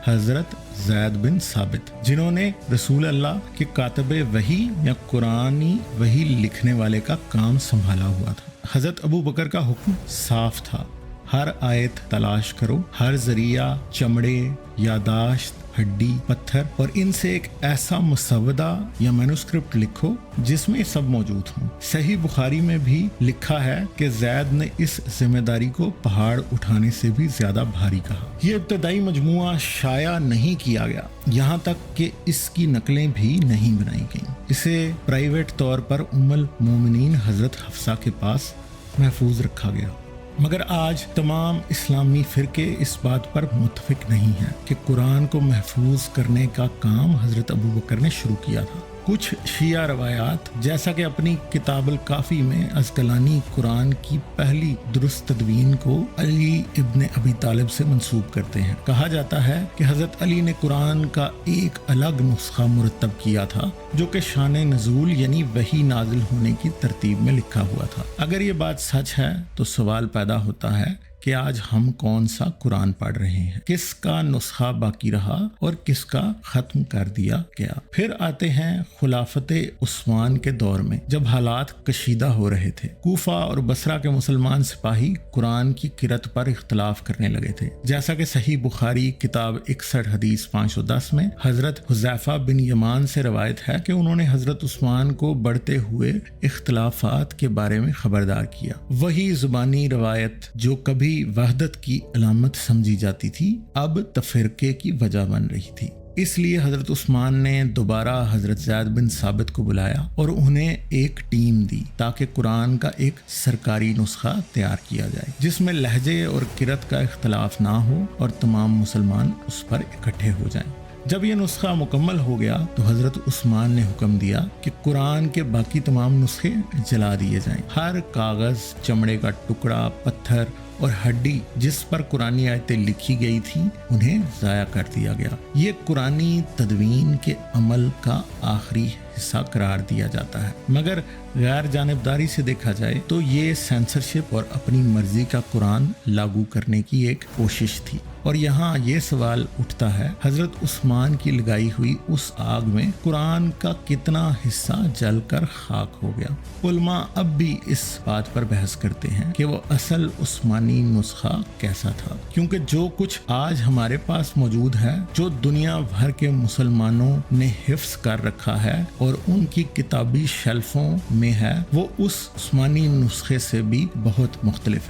حضرت زید بن ثابت، جنہوں نے رسول اللہ کے کاتب وحی یا قرآنی وحی لکھنے والے کا کام سنبھالا ہوا تھا۔ حضرت ابو بکر کا حکم صاف تھا، ہر آیت تلاش کرو، ہر ذریعہ، چمڑے، یاداشت، ہڈی، پتھر اور ان سے ایک ایسا مسودہ یا مینوسکرپٹ لکھو جس میں سب موجود ہوں۔ صحیح بخاری میں بھی لکھا ہے کہ زید نے اس ذمہ داری کو پہاڑ اٹھانے سے بھی زیادہ بھاری کہا۔ یہ ابتدائی مجموعہ شائع نہیں کیا گیا، یہاں تک کہ اس کی نقلیں بھی نہیں بنائی گئیں۔ اسے پرائیویٹ طور پر ام المومنین حضرت حفصہ کے پاس محفوظ رکھا گیا، مگر آج تمام اسلامی فرقے اس بات پر متفق نہیں ہیں کہ قرآن کو محفوظ کرنے کا کام حضرت ابو بکر نے شروع کیا تھا۔ کچھ شیعہ روایات، جیسا کہ اپنی کتاب الکافی میں عسقلانی قرآن کی پہلی درست تدوین کو علی ابن ابی طالب سے منسوب کرتے ہیں۔ کہا جاتا ہے کہ حضرت علی نے قرآن کا ایک الگ نسخہ مرتب کیا تھا جو کہ شان نزول یعنی وحی نازل ہونے کی ترتیب میں لکھا ہوا تھا۔ اگر یہ بات سچ ہے تو سوال پیدا ہوتا ہے کہ آج ہم کون سا قرآن پڑھ رہے ہیں، کس کا نسخہ باقی رہا اور کس کا ختم کر دیا گیا۔ پھر آتے ہیں خلافت عثمان کے دور میں، جب حالات کشیدہ ہو رہے تھے۔ کوفہ اور بصرہ کے مسلمان سپاہی قرآن کی قرأت پر اختلاف کرنے لگے تھے، جیسا کہ صحیح بخاری کتاب 61 حدیث 510 میں حضرت حذیفہ بن یمان سے روایت ہے کہ انہوں نے حضرت عثمان کو بڑھتے ہوئے اختلافات کے بارے میں خبردار کیا۔ وہی زبانی روایت جو کبھی وحدت کی علامت سمجھی جاتی تھی، اب تفرقے کی وجہ بن رہی تھی۔ اس لیے حضرت عثمان نے دوبارہ حضرت زید بن ثابت کو بلایا اور انہیں ایک ٹیم دی تاکہ قرآن کا ایک سرکاری نسخہ تیار کیا جائے جس میں لہجے اور قرأت کا اختلاف نہ ہو اور تمام مسلمان اس پر اکٹھے ہو جائیں۔ جب یہ نسخہ مکمل ہو گیا تو حضرت عثمان نے حکم دیا کہ قرآن کے باقی تمام نسخے جلا دیے جائیں۔ ہر کاغذ، چمڑے کا ٹکڑا، پتھر اور ہڈی جس پر قرآنی آیتیں لکھی گئی تھیں انہیں ضائع کر دیا گیا۔ یہ قرآنی تدوین کے عمل کا آخری حصہ قرار دیا جاتا ہے، مگر غیر جانبداری سے دیکھا جائے تو یہ سینسرشپ اور اپنی مرضی کا قرآن لاگو کرنے کی ایک کوشش تھی۔ اور یہاں یہ سوال اٹھتا ہے، حضرت عثمان کی لگائی ہوئی اس آگ میں قرآن کا کتنا حصہ جل کر خاک ہو گیا؟ علماء اب بھی اس بات پر بحث کرتے ہیں کہ وہ اصل عثمانی نسخہ کیسا تھا، کیونکہ جو کچھ آج ہمارے پاس موجود ہے، جو دنیا بھر کے مسلمانوں نے حفظ کر رکھا ہے اور ان کی کتابی شیلفوں میں ہے، وہ اس عثمانی نسخے سے بھی بہت مختلف ہے۔